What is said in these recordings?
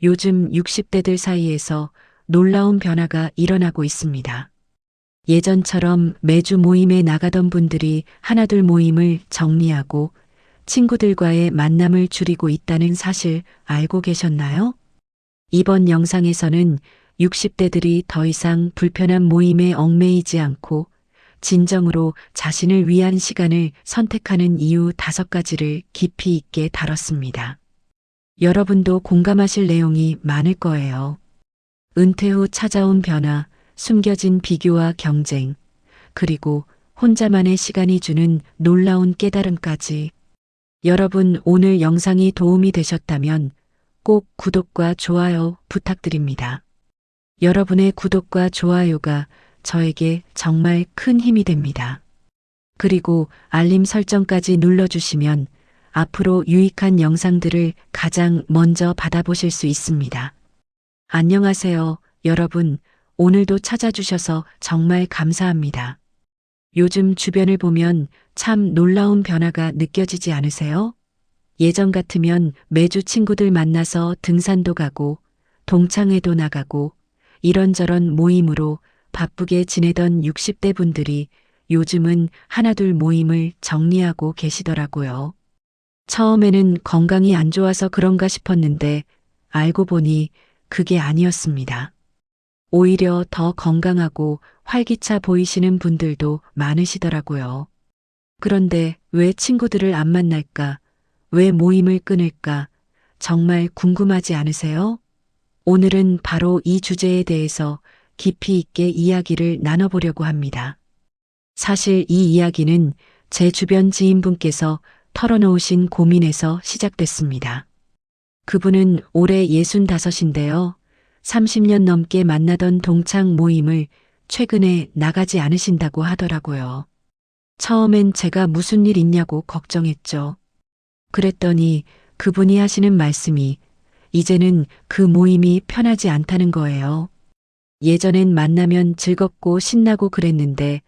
요즘 60대들 사이에서 놀라운 변화가 일어나고 있습니다. 예전처럼 매주 모임에 나가던 분들이 하나둘 모임을 정리하고 친구들과의 만남을 줄이고 있다는 사실 알고 계셨나요? 이번 영상에서는 60대들이 더 이상 불편한 모임에 얽매이지 않고 진정으로 자신을 위한 시간을 선택하는 이유 5가지를 깊이 있게 다뤘습니다. 여러분도 공감하실 내용이 많을 거예요. 은퇴 후 찾아온 변화, 숨겨진 비교와 경쟁, 그리고 혼자만의 시간이 주는 놀라운 깨달음까지. 여러분, 오늘 영상이 도움이 되셨다면 꼭 구독과 좋아요 부탁드립니다. 여러분의 구독과 좋아요가 저에게 정말 큰 힘이 됩니다. 그리고 알림 설정까지 눌러주시면 앞으로 유익한 영상들을 가장 먼저 받아보실 수 있습니다. 안녕하세요, 여러분. 오늘도 찾아주셔서 정말 감사합니다. 요즘 주변을 보면 참 놀라운 변화가 느껴지지 않으세요? 예전 같으면 매주 친구들 만나서 등산도 가고 동창회도 나가고 이런저런 모임으로 바쁘게 지내던 60대 분들이 요즘은 하나둘 모임을 정리하고 계시더라고요. 처음에는 건강이 안 좋아서 그런가 싶었는데 알고 보니 그게 아니었습니다. 오히려 더 건강하고 활기차 보이시는 분들도 많으시더라고요. 그런데 왜 친구들을 안 만날까? 왜 모임을 끊을까? 정말 궁금하지 않으세요? 오늘은 바로 이 주제에 대해서 깊이 있게 이야기를 나눠보려고 합니다. 사실 이 이야기는 제 주변 지인분께서 털어놓으신 고민에서 시작됐습니다. 그분은 올해 65인데요. 30년 넘게 만나던 동창 모임을 최근에 나가지 않으신다고 하더라고요. 처음엔 제가 무슨 일 있냐고 걱정했죠. 그랬더니 그분이 하시는 말씀이 이제는 그 모임이 편하지 않다는 거예요. 예전엔 만나면 즐겁고 신나고 그랬는데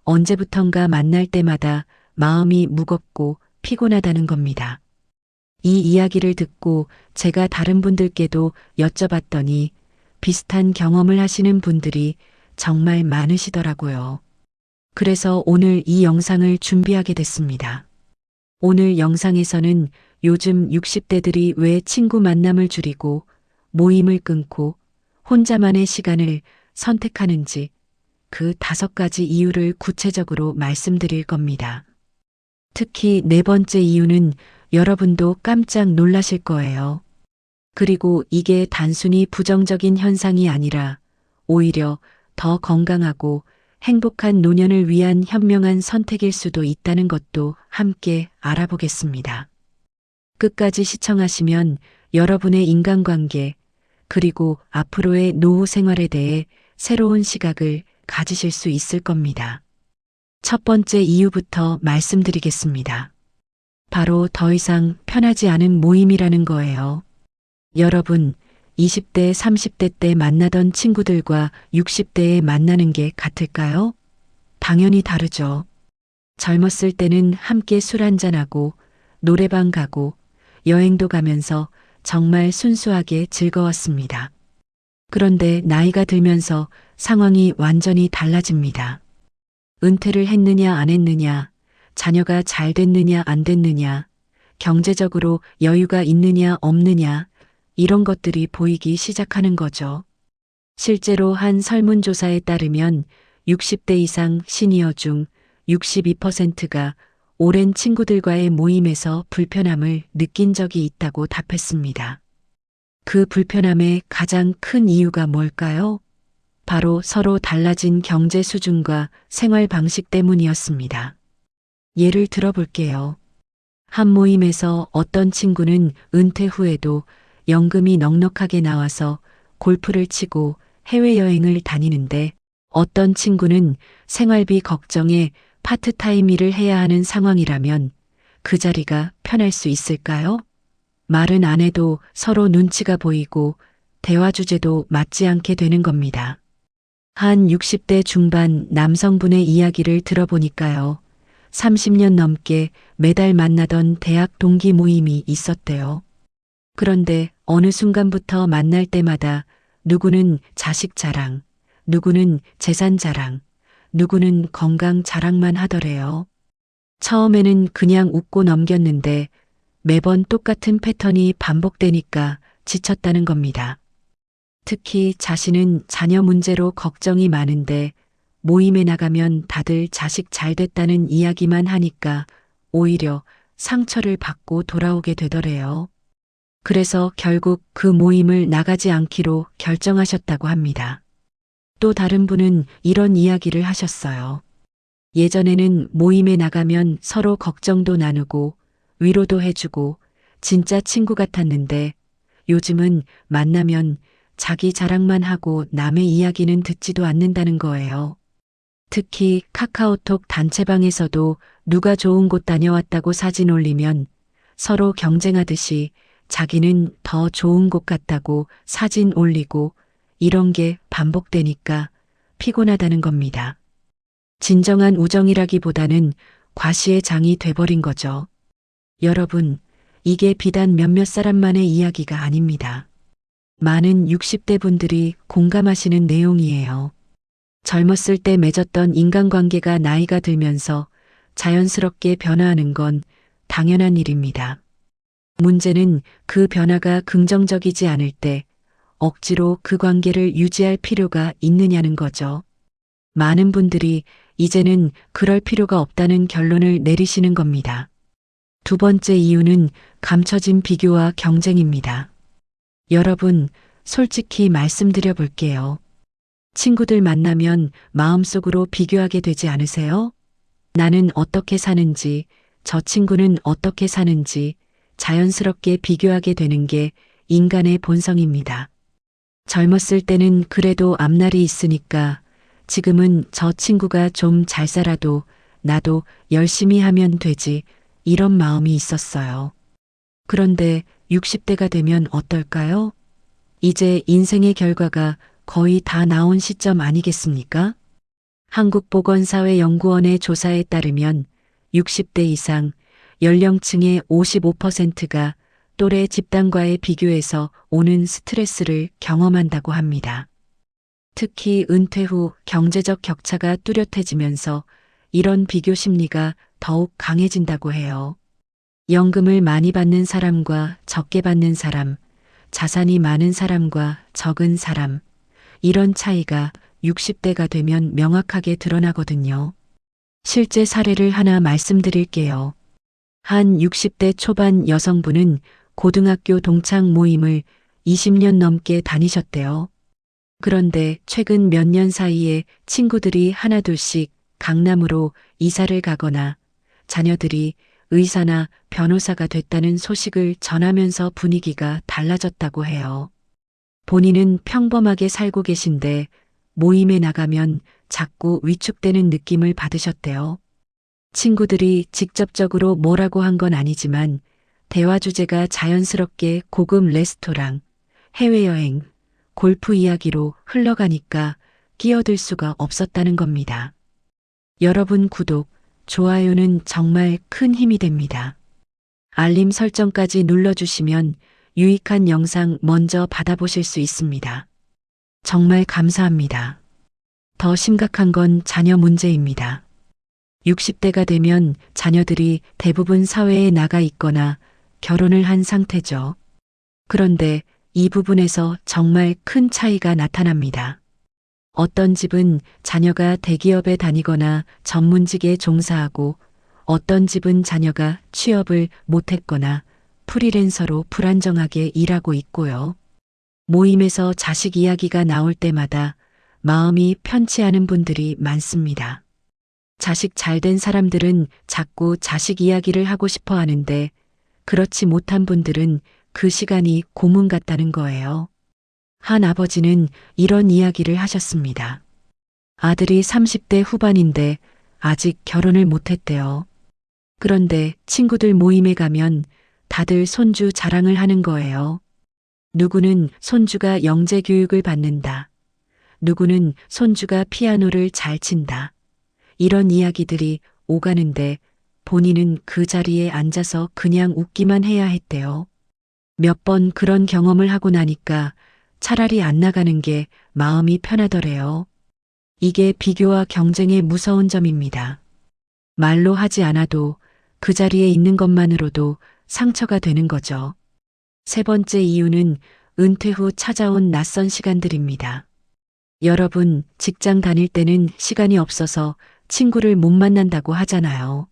언제부턴가 만날 때마다 마음이 무겁고 피곤하다는 겁니다. 이 이야기를 듣고 제가 다른 분들께도 여쭤봤더니 비슷한 경험을 하시는 분들이 정말 많으시더라고요. 그래서 오늘 이 영상을 준비하게 됐습니다. 오늘 영상에서는 요즘 60대들이 왜 친구 만남을 줄이고 모임을 끊고 혼자만의 시간을 선택하는지 그 5가지 이유를 구체적으로 말씀드릴 겁니다. 특히 4번째 이유는 여러분도 깜짝 놀라실 거예요. 그리고 이게 단순히 부정적인 현상이 아니라 오히려 더 건강하고 행복한 노년을 위한 현명한 선택일 수도 있다는 것도 함께 알아보겠습니다. 끝까지 시청하시면 여러분의 인간관계 그리고 앞으로의 노후 생활에 대해 새로운 시각을 가지실 수 있을 겁니다. 첫 번째 이유부터 말씀드리겠습니다. 바로 더 이상 편하지 않은 모임이라는 거예요. 여러분, 20대, 30대 때 만나던 친구들과 60대에 만나는 게 같을까요? 당연히 다르죠. 젊었을 때는 함께 술 한잔하고 노래방 가고 여행도 가면서 정말 순수하게 즐거웠습니다. 그런데 나이가 들면서 상황이 완전히 달라집니다. 은퇴를 했느냐 안 했느냐, 자녀가 잘 됐느냐 안 됐느냐, 경제적으로 여유가 있느냐 없느냐, 이런 것들이 보이기 시작하는 거죠. 실제로 한 설문조사에 따르면 60대 이상 시니어 중 62%가 오랜 친구들과의 모임에서 불편함을 느낀 적이 있다고 답했습니다. 그 불편함의 가장 큰 이유가 뭘까요? 바로 서로 달라진 경제 수준과 생활 방식 때문이었습니다. 예를 들어볼게요. 한 모임에서 어떤 친구는 은퇴 후에도 연금이 넉넉하게 나와서 골프를 치고 해외여행을 다니는데 어떤 친구는 생활비 걱정에 파트타임 일을 해야 하는 상황이라면 그 자리가 편할 수 있을까요? 말은 안 해도 서로 눈치가 보이고 대화 주제도 맞지 않게 되는 겁니다. 한 60대 중반 남성분의 이야기를 들어보니까요. 30년 넘게 매달 만나던 대학 동기 모임이 있었대요. 그런데 어느 순간부터 만날 때마다 누구는 자식 자랑, 누구는 재산 자랑, 누구는 건강 자랑만 하더래요. 처음에는 그냥 웃고 넘겼는데 매번 똑같은 패턴이 반복되니까 지쳤다는 겁니다. 특히 자신은 자녀 문제로 걱정이 많은데 모임에 나가면 다들 자식 잘 됐다는 이야기만 하니까 오히려 상처를 받고 돌아오게 되더래요. 그래서 결국 그 모임을 나가지 않기로 결정하셨다고 합니다. 또 다른 분은 이런 이야기를 하셨어요. 예전에는 모임에 나가면 서로 걱정도 나누고 위로도 해주고 진짜 친구 같았는데 요즘은 만나면 자기 자랑만 하고 남의 이야기는 듣지도 않는다는 거예요. 특히 카카오톡 단체방에서도 누가 좋은 곳 다녀왔다고 사진 올리면 서로 경쟁하듯이 자기는 더 좋은 곳 같다고 사진 올리고 이런 게 반복되니까 피곤하다는 겁니다. 진정한 우정이라기보다는 과시의 장이 돼버린 거죠. 여러분, 이게 비단 몇몇 사람만의 이야기가 아닙니다. 많은 60대 분들이 공감하시는 내용이에요. 젊었을 때 맺었던 인간관계가 나이가 들면서 자연스럽게 변화하는 건 당연한 일입니다. 문제는 그 변화가 긍정적이지 않을 때 억지로 그 관계를 유지할 필요가 있느냐는 거죠. 많은 분들이 이제는 그럴 필요가 없다는 결론을 내리시는 겁니다. 두 번째 이유는 감춰진 비교와 경쟁입니다. 여러분, 솔직히 말씀드려 볼게요. 친구들 만나면 마음속으로 비교하게 되지 않으세요? 나는 어떻게 사는지, 저 친구는 어떻게 사는지 자연스럽게 비교하게 되는 게 인간의 본성입니다. 젊었을 때는 그래도 앞날이 있으니까 지금은 저 친구가 좀 잘 살아도 나도 열심히 하면 되지 이런 마음이 있었어요. 그런데 60대가 되면 어떨까요? 이제 인생의 결과가 거의 다 나온 시점 아니겠습니까? 한국보건사회연구원의 조사에 따르면 60대 이상 연령층의 55%가 또래 집단과의 비교에서 오는 스트레스를 경험한다고 합니다. 특히 은퇴 후 경제적 격차가 뚜렷해지면서 이런 비교 심리가 더욱 강해진다고 해요. 연금을 많이 받는 사람과 적게 받는 사람, 자산이 많은 사람과 적은 사람, 이런 차이가 60대가 되면 명확하게 드러나거든요. 실제 사례를 하나 말씀드릴게요. 한 60대 초반 여성분은 고등학교 동창 모임을 20년 넘게 다니셨대요. 그런데 최근 몇 년 사이에 친구들이 하나둘씩 강남으로 이사를 가거나 자녀들이 의사나 변호사가 됐다는 소식을 전하면서 분위기가 달라졌다고 해요. 본인은 평범하게 살고 계신데 모임에 나가면 자꾸 위축되는 느낌을 받으셨대요. 친구들이 직접적으로 뭐라고 한 건 아니지만 대화 주제가 자연스럽게 고급 레스토랑, 해외여행, 골프 이야기로 흘러가니까 끼어들 수가 없었다는 겁니다. 여러분 구독, 좋아요는 정말 큰 힘이 됩니다. 알림 설정까지 눌러주시면 유익한 영상 먼저 받아보실 수 있습니다. 정말 감사합니다. 더 심각한 건 자녀 문제입니다. 60대가 되면 자녀들이 대부분 사회에 나가 있거나 결혼을 한 상태죠. 그런데 이 부분에서 정말 큰 차이가 나타납니다. 어떤 집은 자녀가 대기업에 다니거나 전문직에 종사하고 어떤 집은 자녀가 취업을 못했거나 프리랜서로 불안정하게 일하고 있고요. 모임에서 자식 이야기가 나올 때마다 마음이 편치 않은 분들이 많습니다. 자식 잘된 사람들은 자꾸 자식 이야기를 하고 싶어 하는데 그렇지 못한 분들은 그 시간이 고문 같다는 거예요. 한 아버지는 이런 이야기를 하셨습니다. 아들이 30대 후반인데 아직 결혼을 못했대요. 그런데 친구들 모임에 가면 다들 손주 자랑을 하는 거예요. 누구는 손주가 영재 교육을 받는다. 누구는 손주가 피아노를 잘 친다. 이런 이야기들이 오가는데 본인은 그 자리에 앉아서 그냥 웃기만 해야 했대요. 몇 번 그런 경험을 하고 나니까 차라리 안 나가는 게 마음이 편하더래요. 이게 비교와 경쟁의 무서운 점입니다. 말로 하지 않아도 그 자리에 있는 것만으로도 상처가 되는 거죠. 세 번째 이유는 은퇴 후 찾아온 낯선 시간들입니다. 여러분, 직장 다닐 때는 시간이 없어서 친구를 못 만난다고 하잖아요.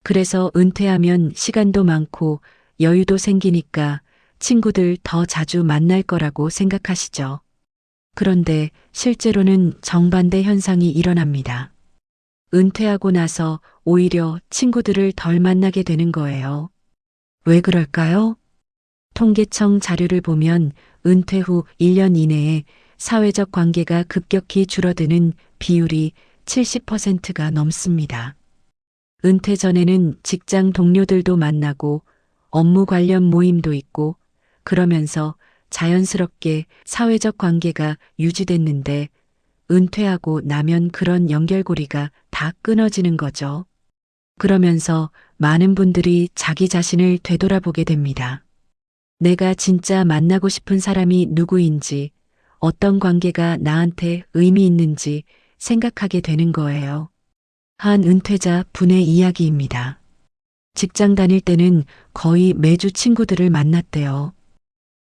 그래서 은퇴하면 시간도 많고 여유도 생기니까 친구들 더 자주 만날 거라고 생각하시죠. 그런데 실제로는 정반대 현상이 일어납니다. 은퇴하고 나서 오히려 친구들을 덜 만나게 되는 거예요. 왜 그럴까요? 통계청 자료를 보면 은퇴 후 1년 이내에 사회적 관계가 급격히 줄어드는 비율이 70%가 넘습니다. 은퇴 전에는 직장 동료들도 만나고 업무 관련 모임도 있고 그러면서 자연스럽게 사회적 관계가 유지됐는데 은퇴하고 나면 그런 연결고리가 다 끊어지는 거죠. 그러면서 많은 분들이 자기 자신을 되돌아보게 됩니다. 내가 진짜 만나고 싶은 사람이 누구인지, 어떤 관계가 나한테 의미 있는지 생각하게 되는 거예요. 한 은퇴자 분의 이야기입니다. 직장 다닐 때는 거의 매주 친구들을 만났대요.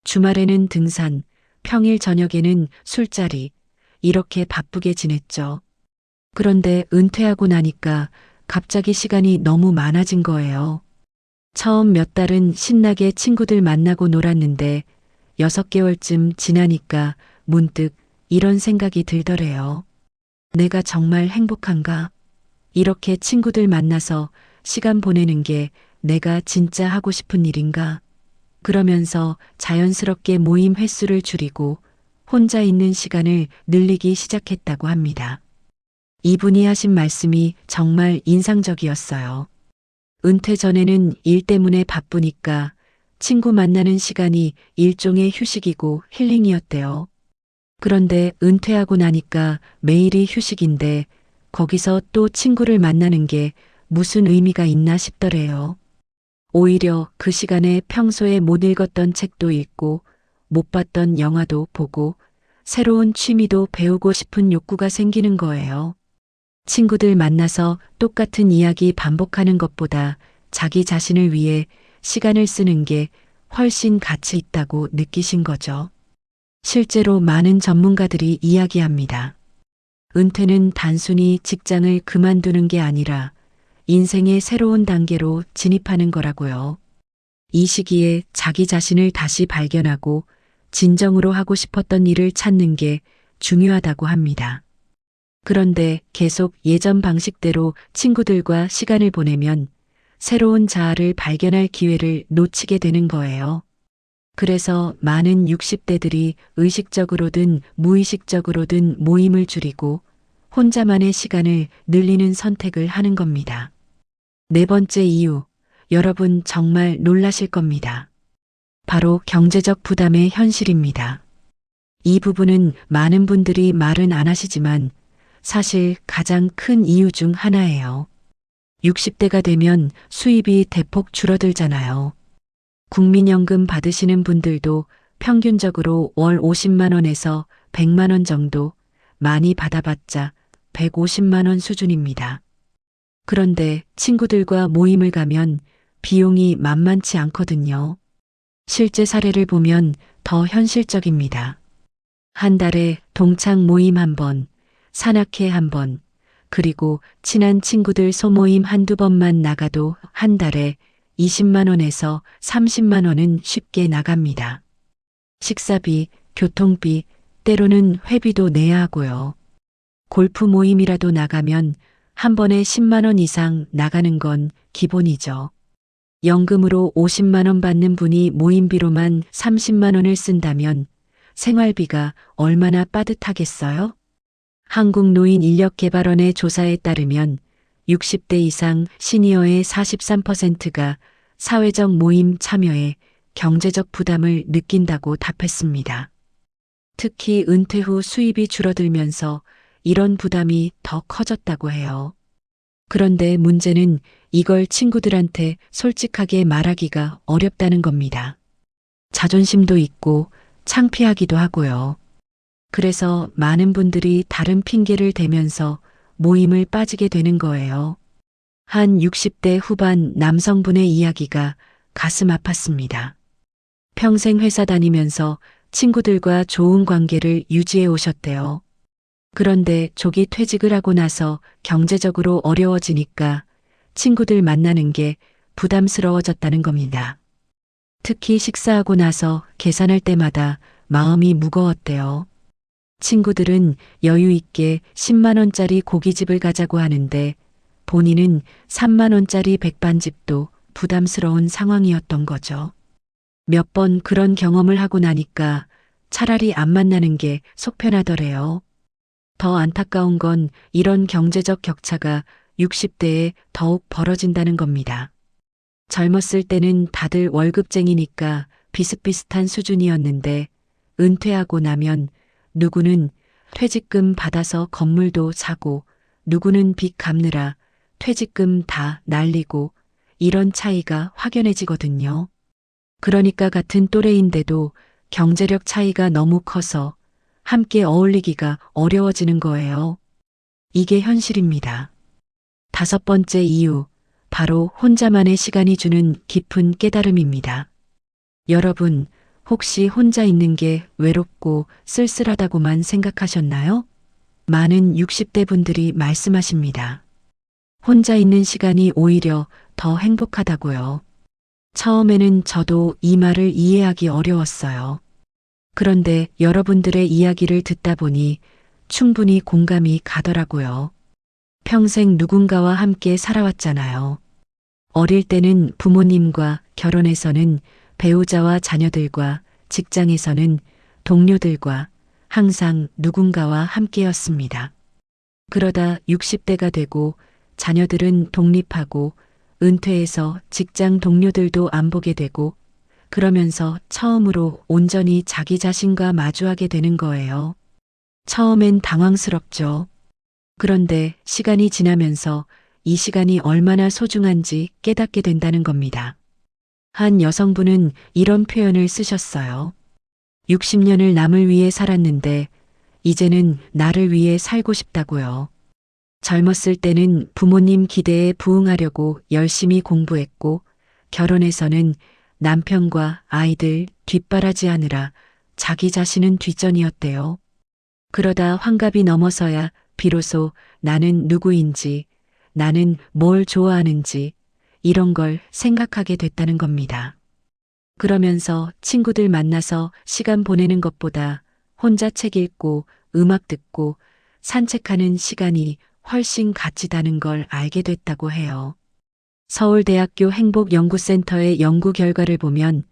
주말에는 등산, 평일 저녁에는 술자리, 이렇게 바쁘게 지냈죠. 그런데 은퇴하고 나니까 갑자기 시간이 너무 많아진 거예요. 처음 몇 달은 신나게 친구들 만나고 놀았는데 6개월쯤 지나니까 문득 이런 생각이 들더래요. 내가 정말 행복한가? 이렇게 친구들 만나서 시간 보내는 게 내가 진짜 하고 싶은 일인가? 그러면서 자연스럽게 모임 횟수를 줄이고 혼자 있는 시간을 늘리기 시작했다고 합니다. 이분이 하신 말씀이 정말 인상적이었어요. 은퇴 전에는 일 때문에 바쁘니까 친구 만나는 시간이 일종의 휴식이고 힐링이었대요. 그런데 은퇴하고 나니까 매일이 휴식인데 거기서 또 친구를 만나는 게 무슨 의미가 있나 싶더래요. 오히려 그 시간에 평소에 못 읽었던 책도 읽고 못 봤던 영화도 보고 새로운 취미도 배우고 싶은 욕구가 생기는 거예요. 친구들 만나서 똑같은 이야기 반복하는 것보다 자기 자신을 위해 시간을 쓰는 게 훨씬 가치 있다고 느끼신 거죠. 실제로 많은 전문가들이 이야기합니다. 은퇴는 단순히 직장을 그만두는 게 아니라 인생의 새로운 단계로 진입하는 거라고요. 이 시기에 자기 자신을 다시 발견하고 진정으로 하고 싶었던 일을 찾는 게 중요하다고 합니다. 그런데 계속 예전 방식대로 친구들과 시간을 보내면 새로운 자아를 발견할 기회를 놓치게 되는 거예요. 그래서 많은 60대들이 의식적으로든 무의식적으로든 모임을 줄이고 혼자만의 시간을 늘리는 선택을 하는 겁니다. 네 번째 이유, 여러분 정말 놀라실 겁니다. 바로 경제적 부담의 현실입니다. 이 부분은 많은 분들이 말은 안 하시지만 사실 가장 큰 이유 중 하나예요. 60대가 되면 수입이 대폭 줄어들잖아요. 국민연금 받으시는 분들도 평균적으로 월 50만 원에서 100만 원 정도, 많이 받아봤자 150만 원 수준입니다. 그런데 친구들과 모임을 가면 비용이 만만치 않거든요. 실제 사례를 보면 더 현실적입니다. 한 달에 동창 모임 한 번, 산악회 한 번, 그리고 친한 친구들 소모임 한두 번만 나가도 한 달에 20만 원에서 30만 원은 쉽게 나갑니다. 식사비, 교통비, 때로는 회비도 내야 하고요. 골프 모임이라도 나가면 한 번에 10만 원 이상 나가는 건 기본이죠. 연금으로 50만 원 받는 분이 모임비로만 30만 원을 쓴다면 생활비가 얼마나 빠듯하겠어요? 한국노인인력개발원의 조사에 따르면 60대 이상 시니어의 43%가 사회적 모임 참여에 경제적 부담을 느낀다고 답했습니다. 특히 은퇴 후 수입이 줄어들면서 이런 부담이 더 커졌다고 해요. 그런데 문제는 이걸 친구들한테 솔직하게 말하기가 어렵다는 겁니다. 자존심도 있고 창피하기도 하고요. 그래서 많은 분들이 다른 핑계를 대면서 모임을 빠지게 되는 거예요. 한 60대 후반 남성분의 이야기가 가슴 아팠습니다. 평생 회사 다니면서 친구들과 좋은 관계를 유지해 오셨대요. 그런데 조기 퇴직을 하고 나서 경제적으로 어려워지니까 친구들 만나는 게 부담스러워졌다는 겁니다. 특히 식사하고 나서 계산할 때마다 마음이 무거웠대요. 친구들은 여유 있게 10만 원짜리 고깃집을 가자고 하는데 본인은 3만 원짜리 백반집도 부담스러운 상황이었던 거죠. 몇 번 그런 경험을 하고 나니까 차라리 안 만나는 게 속 편하더래요. 더 안타까운 건 이런 경제적 격차가 60대에 더욱 벌어진다는 겁니다. 젊었을 때는 다들 월급쟁이니까 비슷비슷한 수준이었는데 은퇴하고 나면 누구는 퇴직금 받아서 건물도 사고 누구는 빚 갚느라 퇴직금 다 날리고 이런 차이가 확연해지거든요. 그러니까 같은 또래인데도 경제력 차이가 너무 커서 함께 어울리기가 어려워지는 거예요. 이게 현실입니다. 다섯 번째 이유, 바로 혼자만의 시간이 주는 깊은 깨달음입니다. 여러분, 혹시 혼자 있는 게 외롭고 쓸쓸하다고만 생각하셨나요? 많은 60대 분들이 말씀하십니다. 혼자 있는 시간이 오히려 더 행복하다고요. 처음에는 저도 이 말을 이해하기 어려웠어요. 그런데 여러분들의 이야기를 듣다 보니 충분히 공감이 가더라고요. 평생 누군가와 함께 살아왔잖아요. 어릴 때는 부모님과, 결혼해서는 배우자와 자녀들과, 직장에서는 동료들과 항상 누군가와 함께였습니다. 그러다 60대가 되고 자녀들은 독립하고 은퇴해서 직장 동료들도 안 보게 되고 그러면서 처음으로 온전히 자기 자신과 마주하게 되는 거예요. 처음엔 당황스럽죠. 그런데 시간이 지나면서 이 시간이 얼마나 소중한지 깨닫게 된다는 겁니다. 한 여성분은 이런 표현을 쓰셨어요. 60년을 남을 위해 살았는데 이제는 나를 위해 살고 싶다고요. 젊었을 때는 부모님 기대에 부응하려고 열심히 공부했고 결혼해서는 남편과 아이들 뒷바라지하느라 자기 자신은 뒷전이었대요. 그러다 환갑이 넘어서야 비로소 나는 누구인지, 나는 뭘 좋아하는지 이런 걸 생각하게 됐다는 겁니다. 그러면서 친구들 만나서 시간 보내는 것보다 혼자 책 읽고 음악 듣고 산책하는 시간이 훨씬 가치다는 걸 알게 됐다고 해요. 서울대학교 행복연구센터의 연구 결과를 보면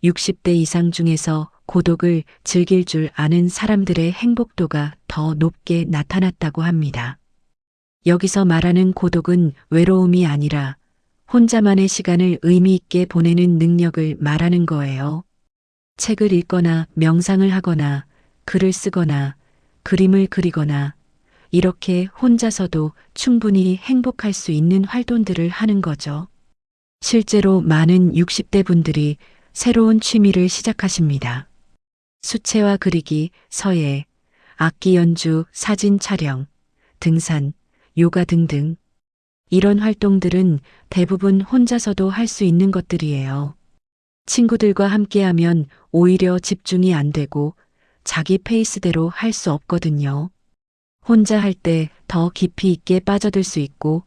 60대 이상 중에서 고독을 즐길 줄 아는 사람들의 행복도가 더 높게 나타났다고 합니다. 여기서 말하는 고독은 외로움이 아니라 혼자만의 시간을 의미 있게 보내는 능력을 말하는 거예요. 책을 읽거나 명상을 하거나 글을 쓰거나 그림을 그리거나 이렇게 혼자서도 충분히 행복할 수 있는 활동들을 하는 거죠. 실제로 많은 60대 분들이 새로운 취미를 시작하십니다. 수채화 그리기, 서예, 악기 연주, 사진 촬영, 등산, 요가 등등. 이런 활동들은 대부분 혼자서도 할 수 있는 것들이에요. 친구들과 함께하면 오히려 집중이 안 되고 자기 페이스대로 할 수 없거든요. 혼자 할 때 더 깊이 있게 빠져들 수 있고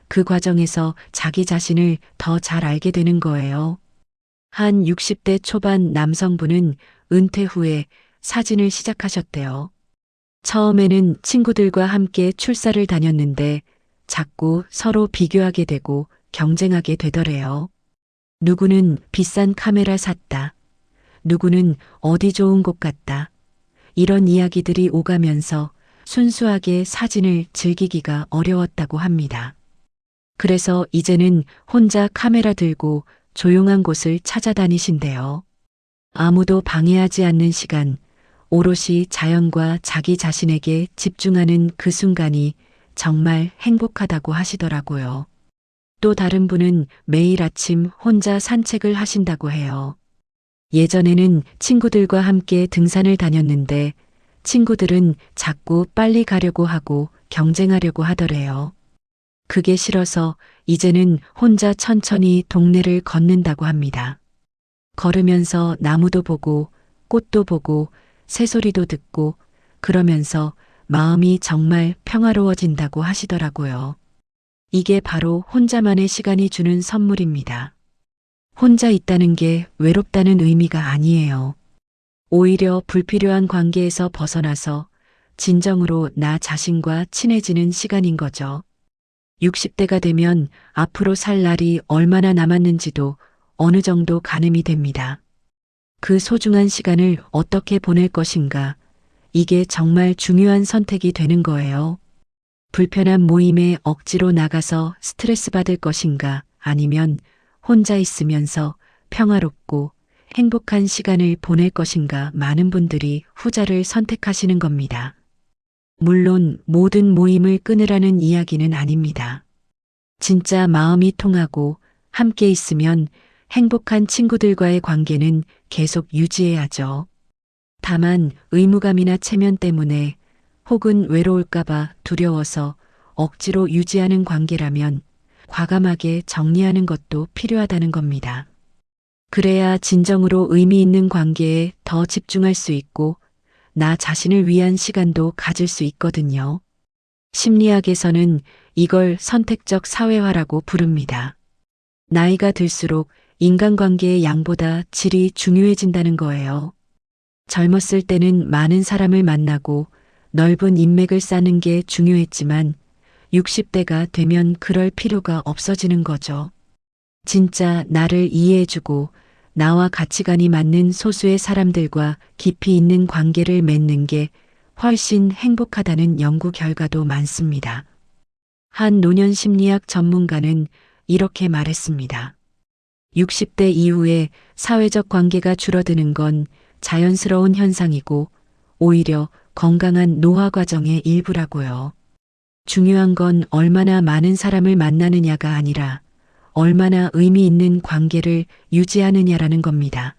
그 과정에서 자기 자신을 더 잘 알게 되는 거예요. 한 60대 초반 남성분은 은퇴 후에 사진을 시작하셨대요. 처음에는 친구들과 함께 출사를 다녔는데 자꾸 서로 비교하게 되고 경쟁하게 되더래요. 누구는 비싼 카메라 샀다. 누구는 어디 좋은 곳 갔다. 이런 이야기들이 오가면서 순수하게 사진을 즐기기가 어려웠다고 합니다. 그래서 이제는 혼자 카메라 들고 조용한 곳을 찾아다니신대요. 아무도 방해하지 않는 시간, 오롯이 자연과 자기 자신에게 집중하는 그 순간이 정말 행복하다고 하시더라고요. 또 다른 분은 매일 아침 혼자 산책을 하신다고 해요. 예전에는 친구들과 함께 등산을 다녔는데 친구들은 자꾸 빨리 가려고 하고 경쟁하려고 하더래요. 그게 싫어서 이제는 혼자 천천히 동네를 걷는다고 합니다. 걸으면서 나무도 보고 꽃도 보고 새소리도 듣고 그러면서 마음이 정말 평화로워진다고 하시더라고요. 이게 바로 혼자만의 시간이 주는 선물입니다. 혼자 있다는 게 외롭다는 의미가 아니에요. 오히려 불필요한 관계에서 벗어나서 진정으로 나 자신과 친해지는 시간인 거죠. 60대가 되면 앞으로 살 날이 얼마나 남았는지도 어느 정도 가늠이 됩니다. 그 소중한 시간을 어떻게 보낼 것인가, 이게 정말 중요한 선택이 되는 거예요. 불편한 모임에 억지로 나가서 스트레스 받을 것인가, 아니면 혼자 있으면서 평화롭고 행복한 시간을 보낼 것인가. 많은 분들이 후자를 선택하시는 겁니다. 물론 모든 모임을 끊으라는 이야기는 아닙니다. 진짜 마음이 통하고 함께 있으면 행복한 친구들과의 관계는 계속 유지해야죠. 다만 의무감이나 체면 때문에 혹은 외로울까봐 두려워서 억지로 유지하는 관계라면 과감하게 정리하는 것도 필요하다는 겁니다. 그래야 진정으로 의미 있는 관계에 더 집중할 수 있고 나 자신을 위한 시간도 가질 수 있거든요. 심리학에서는 이걸 선택적 사회화라고 부릅니다. 나이가 들수록 인간관계의 양보다 질이 중요해진다는 거예요. 젊었을 때는 많은 사람을 만나고 넓은 인맥을 쌓는 게 중요했지만 60대가 되면 그럴 필요가 없어지는 거죠. 진짜 나를 이해해주고 나와 가치관이 맞는 소수의 사람들과 깊이 있는 관계를 맺는 게 훨씬 행복하다는 연구 결과도 많습니다. 한 노년 심리학 전문가는 이렇게 말했습니다. 60대 이후에 사회적 관계가 줄어드는 건 자연스러운 현상이고 오히려 건강한 노화 과정의 일부라고요. 중요한 건 얼마나 많은 사람을 만나느냐가 아니라 얼마나 의미 있는 관계를 유지하느냐라는 겁니다.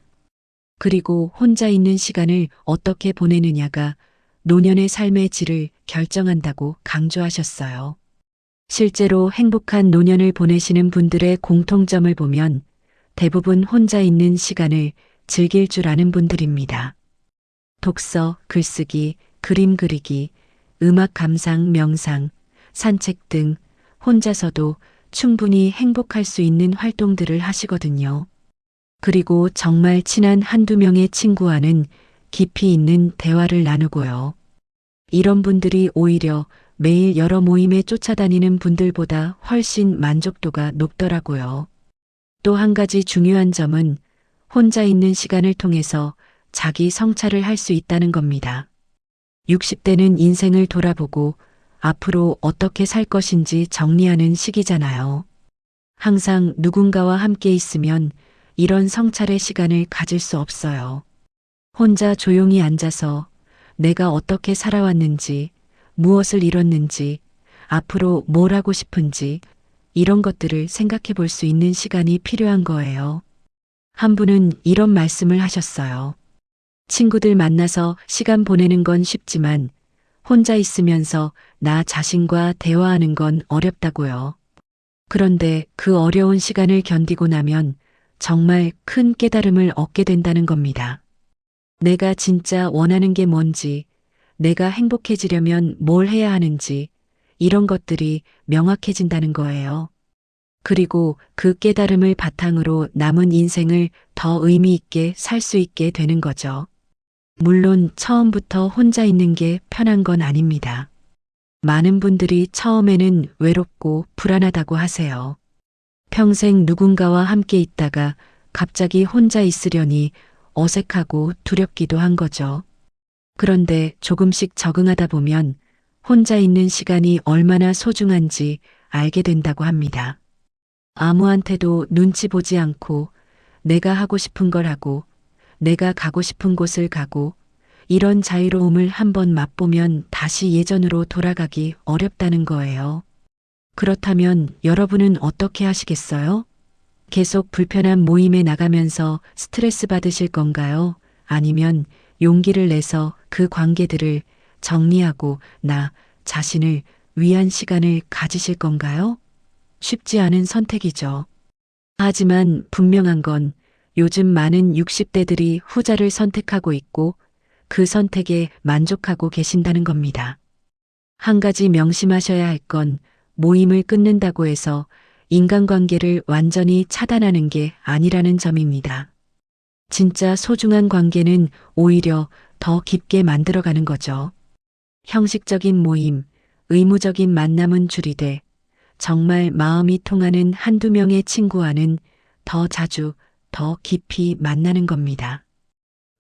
그리고 혼자 있는 시간을 어떻게 보내느냐가 노년의 삶의 질을 결정한다고 강조하셨어요. 실제로 행복한 노년을 보내시는 분들의 공통점을 보면 대부분 혼자 있는 시간을 즐길 줄 아는 분들입니다. 독서, 글쓰기, 그림 그리기, 음악 감상, 명상, 산책 등 혼자서도 충분히 행복할 수 있는 활동들을 하시거든요. 그리고 정말 친한 한두 명의 친구와는 깊이 있는 대화를 나누고요. 이런 분들이 오히려 매일 여러 모임에 쫓아다니는 분들보다 훨씬 만족도가 높더라고요. 또 한 가지 중요한 점은 혼자 있는 시간을 통해서 자기 성찰을 할 수 있다는 겁니다. 60대는 인생을 돌아보고 앞으로 어떻게 살 것인지 정리하는 시기잖아요. 항상 누군가와 함께 있으면 이런 성찰의 시간을 가질 수 없어요. 혼자 조용히 앉아서 내가 어떻게 살아왔는지, 무엇을 이뤘는지, 앞으로 뭘 하고 싶은지 이런 것들을 생각해 볼 수 있는 시간이 필요한 거예요. 한 분은 이런 말씀을 하셨어요. 친구들 만나서 시간 보내는 건 쉽지만 혼자 있으면서 나 자신과 대화하는 건 어렵다고요. 그런데 그 어려운 시간을 견디고 나면 정말 큰 깨달음을 얻게 된다는 겁니다. 내가 진짜 원하는 게 뭔지, 내가 행복해지려면 뭘 해야 하는지, 이런 것들이 명확해진다는 거예요. 그리고 그 깨달음을 바탕으로 남은 인생을 더 의미 있게 살 수 있게 되는 거죠. 물론 처음부터 혼자 있는 게 편한 건 아닙니다. 많은 분들이 처음에는 외롭고 불안하다고 하세요. 평생 누군가와 함께 있다가 갑자기 혼자 있으려니 어색하고 두렵기도 한 거죠. 그런데 조금씩 적응하다 보면 혼자 있는 시간이 얼마나 소중한지 알게 된다고 합니다. 아무한테도 눈치 보지 않고 내가 하고 싶은 걸 하고 내가 가고 싶은 곳을 가고 이런 자유로움을 한번 맛보면 다시 예전으로 돌아가기 어렵다는 거예요. 그렇다면 여러분은 어떻게 하시겠어요? 계속 불편한 모임에 나가면서 스트레스 받으실 건가요? 아니면 용기를 내서 그 관계들을 정리하고 나 자신을 위한 시간을 가지실 건가요? 쉽지 않은 선택이죠. 하지만 분명한 건 요즘 많은 60대들이 후자를 선택하고 있고 그 선택에 만족하고 계신다는 겁니다. 한 가지 명심하셔야 할 건 모임을 끊는다고 해서 인간관계를 완전히 차단하는 게 아니라는 점입니다. 진짜 소중한 관계는 오히려 더 깊게 만들어가는 거죠. 형식적인 모임, 의무적인 만남은 줄이되 정말 마음이 통하는 한두 명의 친구와는 더 자주, 더 깊이 만나는 겁니다.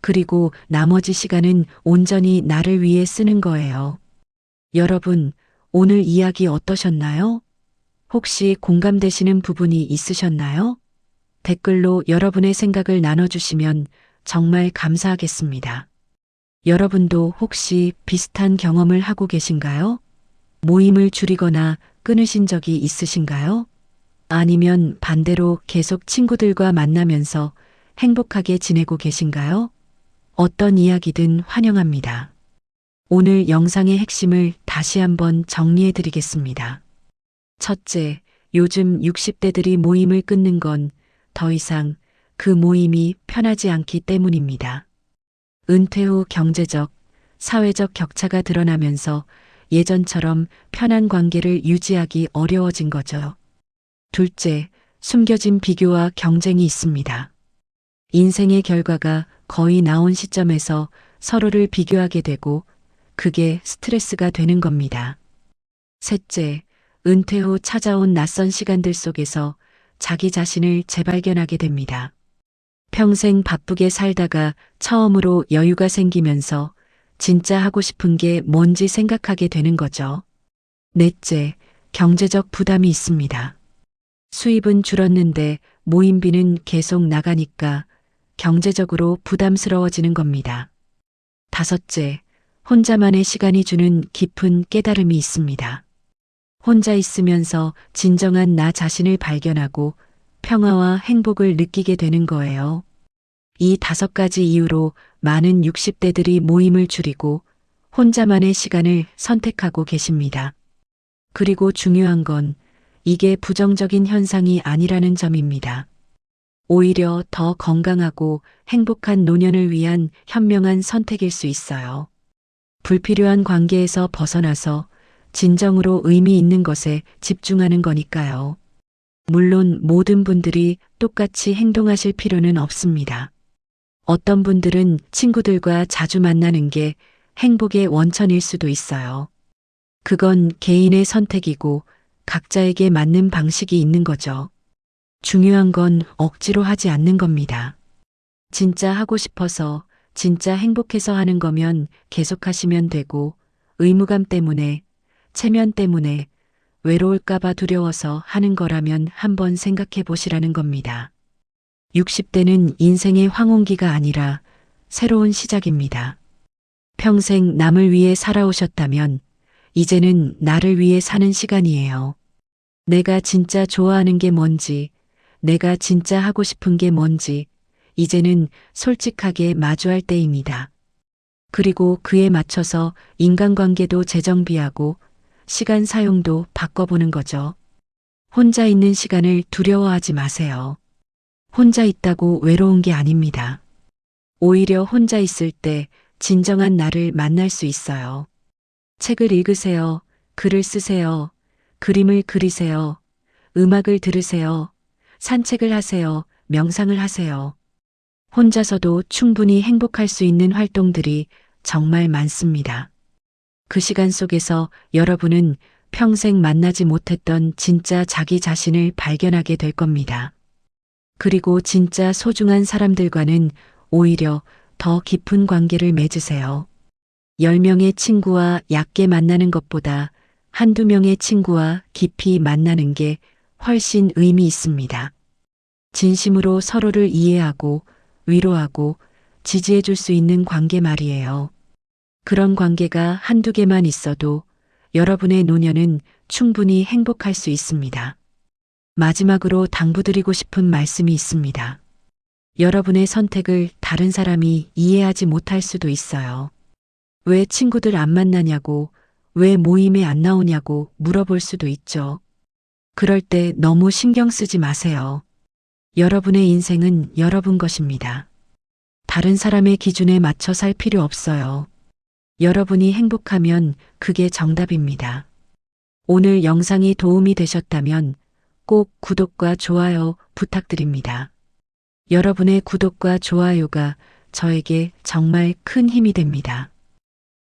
그리고 나머지 시간은 온전히 나를 위해 쓰는 거예요. 여러분, 오늘 이야기 어떠셨나요? 혹시 공감되시는 부분이 있으셨나요? 댓글로 여러분의 생각을 나눠주시면 정말 감사하겠습니다. 여러분도 혹시 비슷한 경험을 하고 계신가요? 모임을 줄이거나 끊으신 적이 있으신가요? 아니면 반대로 계속 친구들과 만나면서 행복하게 지내고 계신가요? 어떤 이야기든 환영합니다. 오늘 영상의 핵심을 다시 한번 정리해 드리겠습니다. 첫째, 요즘 60대들이 모임을 끊는 건 더 이상 그 모임이 편하지 않기 때문입니다. 은퇴 후 경제적, 사회적 격차가 드러나면서 예전처럼 편한 관계를 유지하기 어려워진 거죠. 둘째, 숨겨진 비교와 경쟁이 있습니다. 인생의 결과가 거의 나온 시점에서 서로를 비교하게 되고 그게 스트레스가 되는 겁니다. 셋째, 은퇴 후 찾아온 낯선 시간들 속에서 자기 자신을 재발견하게 됩니다. 평생 바쁘게 살다가 처음으로 여유가 생기면서 진짜 하고 싶은 게 뭔지 생각하게 되는 거죠. 넷째, 경제적 부담이 있습니다. 수입은 줄었는데 모임비는 계속 나가니까 경제적으로 부담스러워지는 겁니다. 다섯째, 혼자만의 시간이 주는 깊은 깨달음이 있습니다. 혼자 있으면서 진정한 나 자신을 발견하고 평화와 행복을 느끼게 되는 거예요. 이 5가지 이유로 많은 60대들이 모임을 줄이고 혼자만의 시간을 선택하고 계십니다. 그리고 중요한 건 이게 부정적인 현상이 아니라는 점입니다. 오히려 더 건강하고 행복한 노년을 위한 현명한 선택일 수 있어요. 불필요한 관계에서 벗어나서 진정으로 의미 있는 것에 집중하는 거니까요. 물론 모든 분들이 똑같이 행동하실 필요는 없습니다. 어떤 분들은 친구들과 자주 만나는 게 행복의 원천일 수도 있어요. 그건 개인의 선택이고 각자에게 맞는 방식이 있는 거죠. 중요한 건 억지로 하지 않는 겁니다. 진짜 하고 싶어서, 진짜 행복해서 하는 거면 계속하시면 되고, 의무감 때문에, 체면 때문에, 외로울까봐 두려워서 하는 거라면 한번 생각해 보시라는 겁니다. 60대는 인생의 황혼기가 아니라 새로운 시작입니다. 평생 남을 위해 살아오셨다면 이제는 나를 위해 사는 시간이에요. 내가 진짜 좋아하는 게 뭔지, 내가 진짜 하고 싶은 게 뭔지 이제는 솔직하게 마주할 때입니다. 그리고 그에 맞춰서 인간관계도 재정비하고 시간 사용도 바꿔보는 거죠. 혼자 있는 시간을 두려워하지 마세요. 혼자 있다고 외로운 게 아닙니다. 오히려 혼자 있을 때 진정한 나를 만날 수 있어요. 책을 읽으세요. 글을 쓰세요. 그림을 그리세요. 음악을 들으세요. 산책을 하세요. 명상을 하세요. 혼자서도 충분히 행복할 수 있는 활동들이 정말 많습니다. 그 시간 속에서 여러분은 평생 만나지 못했던 진짜 자기 자신을 발견하게 될 겁니다. 그리고 진짜 소중한 사람들과는 오히려 더 깊은 관계를 맺으세요. 10명의 친구와 얕게 만나는 것보다 한두 명의 친구와 깊이 만나는 게 훨씬 의미 있습니다. 진심으로 서로를 이해하고 위로하고 지지해 줄 수 있는 관계 말이에요. 그런 관계가 한두 개만 있어도 여러분의 노년은 충분히 행복할 수 있습니다. 마지막으로 당부드리고 싶은 말씀이 있습니다. 여러분의 선택을 다른 사람이 이해하지 못할 수도 있어요. 왜 친구들 안 만나냐고, 왜 모임에 안 나오냐고 물어볼 수도 있죠. 그럴 때 너무 신경 쓰지 마세요. 여러분의 인생은 여러분 것입니다. 다른 사람의 기준에 맞춰 살 필요 없어요. 여러분이 행복하면 그게 정답입니다. 오늘 영상이 도움이 되셨다면 꼭 구독과 좋아요 부탁드립니다. 여러분의 구독과 좋아요가 저에게 정말 큰 힘이 됩니다.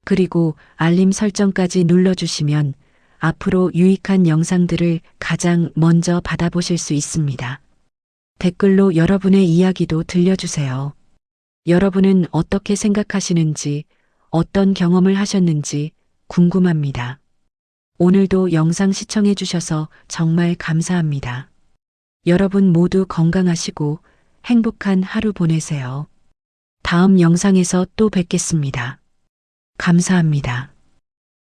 그리고 알림 설정까지 눌러주시면 앞으로 유익한 영상들을 가장 먼저 받아보실 수 있습니다. 댓글로 여러분의 이야기도 들려주세요. 여러분은 어떻게 생각하시는지, 어떤 경험을 하셨는지 궁금합니다. 오늘도 영상 시청해 주셔서 정말 감사합니다. 여러분 모두 건강하시고 행복한 하루 보내세요. 다음 영상에서 또 뵙겠습니다. 감사합니다.